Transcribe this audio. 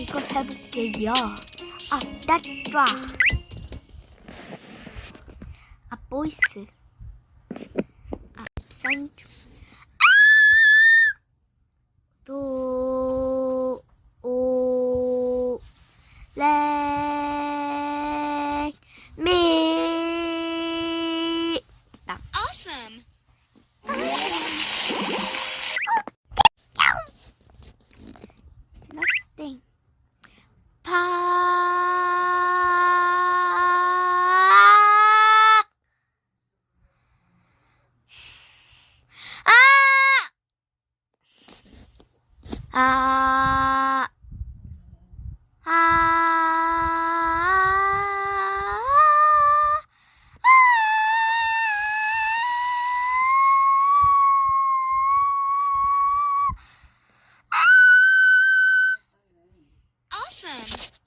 이거 해볼게요. that's right. 보이스. 산주. 도, 오, 레, 미. Awesome. Nothing. 파. 아, Awesome.